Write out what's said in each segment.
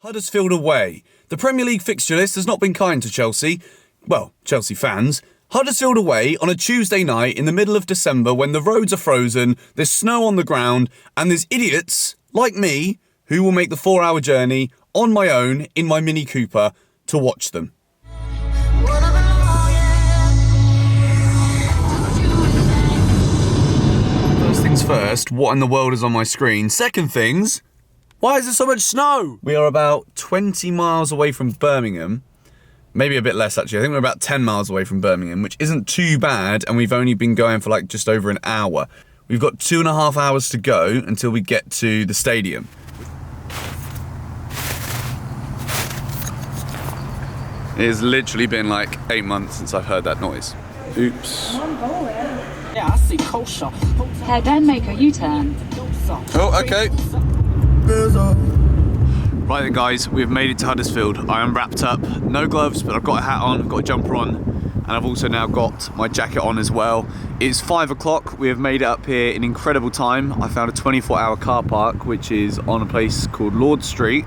Huddersfield away. The Premier League fixture list has not been kind to Chelsea. Well, Chelsea fans. Huddersfield away on a Tuesday night in the middle of December when the roads are frozen, there's snow on the ground, and there's idiots like me who will make the 4-hour journey on my own in my Mini Cooper to watch them. First things first, what in the world is on my screen? Second things, why is there so much snow? We are about 20 miles away from Birmingham. Maybe a bit less actually. I think we're about 10 miles away from Birmingham, which isn't too bad, and we've only been going for like just over an hour. We've got 2.5 hours to go until we get to the stadium. It has literally been like 8 months since I've heard that noise. Oops. Yeah, I see kosher. Head then make a U-turn. Oh, okay. Right then guys, we've made it to Huddersfield. I am wrapped up, no gloves, but I've got a hat on, I've got a jumper on, and I've also now got my jacket on as well. It's 5 o'clock, we have made it up here in incredible time. I found a 24-hour car park, which is on a place called Lord Street,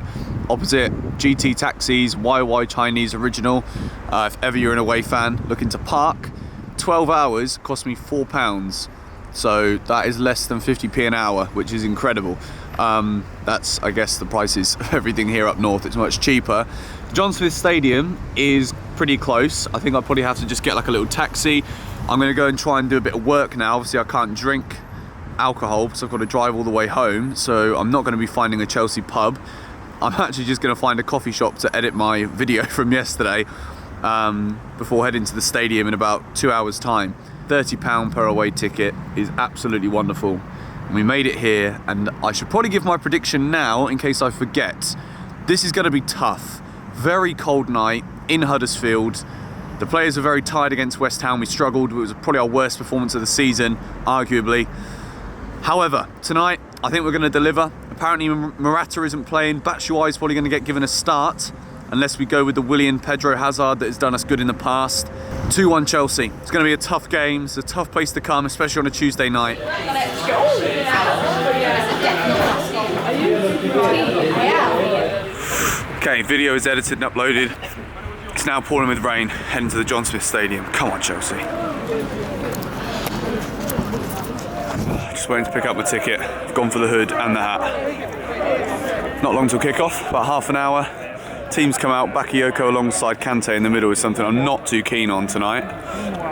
opposite GT Taxis, YY Chinese Original. If ever you're an away fan looking to park, 12 hours cost me £4. So that is less than 50p an hour, which is incredible. That's, I guess, the prices of everything here up north. It's much cheaper. John Smith Stadium is pretty close. I think I'll probably have to just get like a little taxi. I'm going to go and try and do a bit of work now. Obviously, I can't drink alcohol because I've got to drive all the way home. So I'm not going to be finding a Chelsea pub. I'm actually just going to find a coffee shop to edit my video from yesterday before heading to the stadium in about 2 hours' time. £30 per away ticket is absolutely wonderful. We made it here, and I should probably give my prediction now in case I forget. This is going to be tough. Very cold night in Huddersfield. The players are very tired against West Ham. We struggled. It was probably our worst performance of the season, arguably. However, tonight, I think we're going to deliver. Apparently, Morata isn't playing. Batshuayi is probably going to get given a start, unless we go with the Willian Pedro Hazard that has done us good in the past. 2-1 Chelsea. It's going to be a tough game. It's a tough place to come, especially on a Tuesday night. Okay, video is edited and uploaded. It's now pouring with rain, heading to the John Smith Stadium. Come on, Chelsea. Just waiting to pick up my ticket. I've gone for the hood and the hat. Not long till kick-off, about half an hour. Teams come out. Bakayoko alongside Kante in the middle is something I'm not too keen on tonight.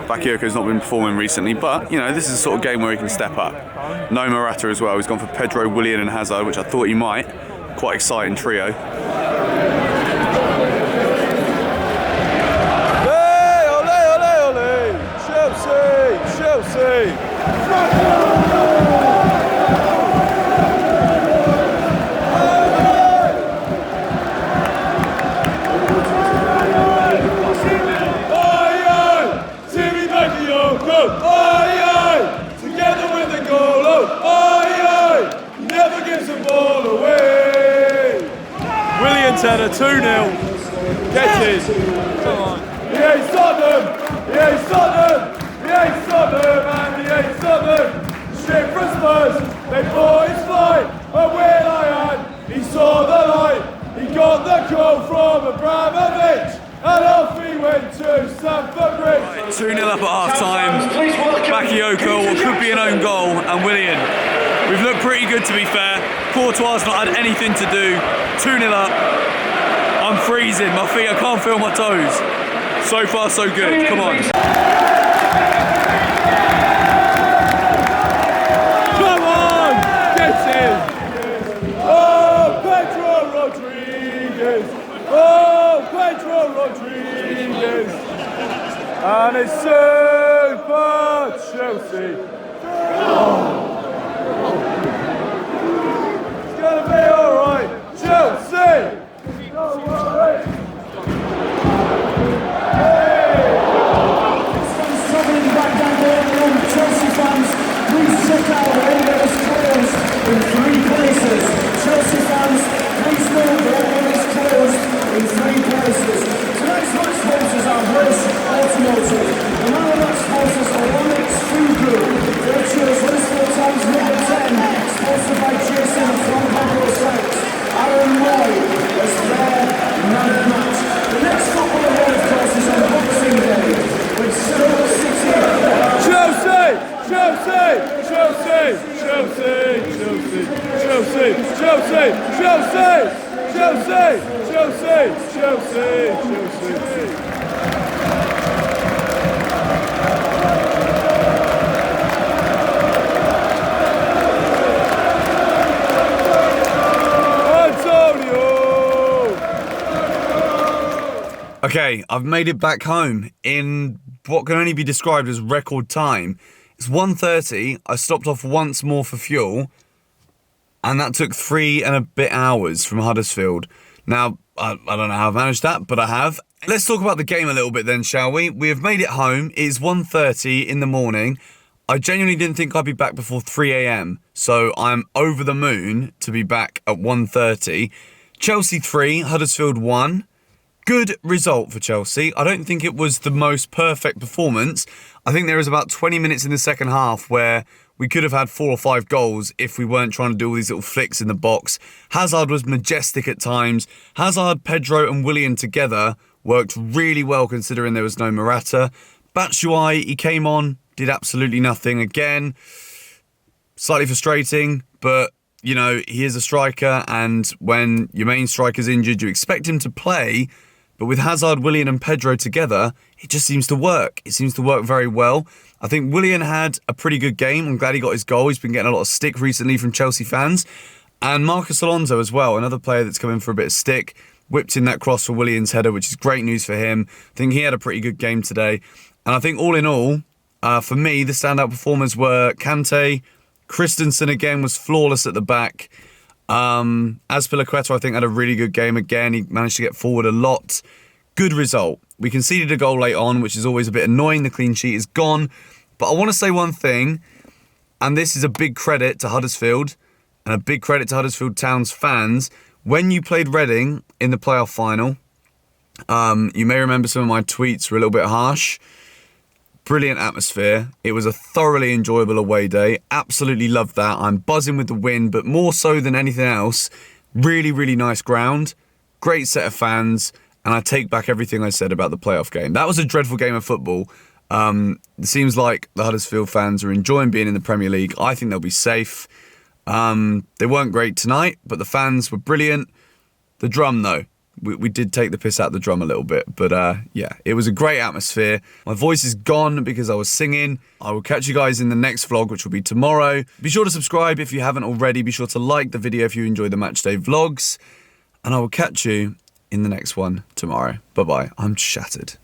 Bakayoko's not been performing recently, but you know, this is a sort of game where he can step up. No Morata as well. He's gone for Pedro, Willian and Hazard, which I thought he might. Quite exciting trio. Hey, ole, ole, ole! Chelsea! Chelsea! Willian's had a 2-0. Get in. Come on. He ain't Tottenham. He ain't Tottenham. He ain't Tottenham, and he ain't Tottenham. Shit for Spurs. They bought his flight. And when I had, he saw the light. He got the call from Abramovich. And off he went to Stamford Bridge. 2-0 up at half-time. Bakayoko, what could be an own goal, and Willian. We've looked pretty good, to be fair. Courtois not had anything to do. 2-0 up. I'm freezing. My feet, I can't feel my toes. So far, so good. Come on. Come on! Get in! Oh, Pedro Rodriguez! Oh, Pedro Rodriguez! And it's Super Chelsea! Oh. It's gonna be alright! Chelsea! Don't worry! Travelling back down there, Chelsea fans, please check out the English closed in 3 places. Chelsea fans, please know the English closed in 3 places. Tonight's match sponsors are Rush Automotive. The man of match sponsors are Onyx Food Group. They chose Huddersfield Times number 10, sponsored by Jason from Pedro Aaron Roy, as Chelsea! Chelsea! Chelsea! Chelsea! Okay, I've made it back home in what can only be described as record time. It's 1:30. I stopped off once more for fuel, and that took 3 and a bit hours from Huddersfield. Now, I don't know how I've managed that, but I have. Let's talk about the game a little bit then, shall we? We have made it home. It is 1:30 in the morning. I genuinely didn't think I'd be back before 3 a.m, so I'm over the moon to be back at 1:30. Chelsea 3, Huddersfield 1. Good result for Chelsea. I don't think it was the most perfect performance. I think there was about 20 minutes in the second half where we could have had 4 or 5 goals if we weren't trying to do all these little flicks in the box. Hazard was majestic at times. Hazard, Pedro and Willian together worked really well considering there was no Morata. Batshuayi, he came on, did absolutely nothing again. Slightly frustrating, but you know, he is a striker, and when your main striker's injured, you expect him to play. But with Hazard, Willian and Pedro together, it just seems to work. It seems to work very well. I think Willian had a pretty good game. I'm glad he got his goal. He's been getting a lot of stick recently from Chelsea fans. And Marcus Alonso as well, another player that's come in for a bit of stick. Whipped in that cross for Willian's header, which is great news for him. I think he had a pretty good game today. And I think all in all, for me, the standout performers were Kante. Christensen again was flawless at the back. Azpilicueta, I think, had a really good game again. He managed to get forward a lot. Good result. We conceded a goal late on, which is always a bit annoying. The clean sheet is gone. But I want to say one thing, and this is a big credit to Huddersfield, and a big credit to Huddersfield Town's fans. When you played Reading in the playoff final, you may remember some of my tweets were a little bit harsh. Brilliant atmosphere. It was a thoroughly enjoyable away day. Absolutely loved that. I'm buzzing with the win, but more so than anything else, really, really nice ground. Great set of fans, and I take back everything I said about the playoff game. That was a dreadful game of football. It seems like the Huddersfield fans are enjoying being in the Premier League. I think they'll be safe. They weren't great tonight, but the fans were brilliant. The drum, though. We did take the piss out of the drum a little bit, but yeah, it was a great atmosphere. My voice is gone because I was singing. I will catch you guys in the next vlog, which will be tomorrow. Be sure to subscribe if you haven't already. Be sure to like the video if you enjoy the matchday vlogs. And I will catch you in the next one tomorrow. Bye-bye. I'm shattered.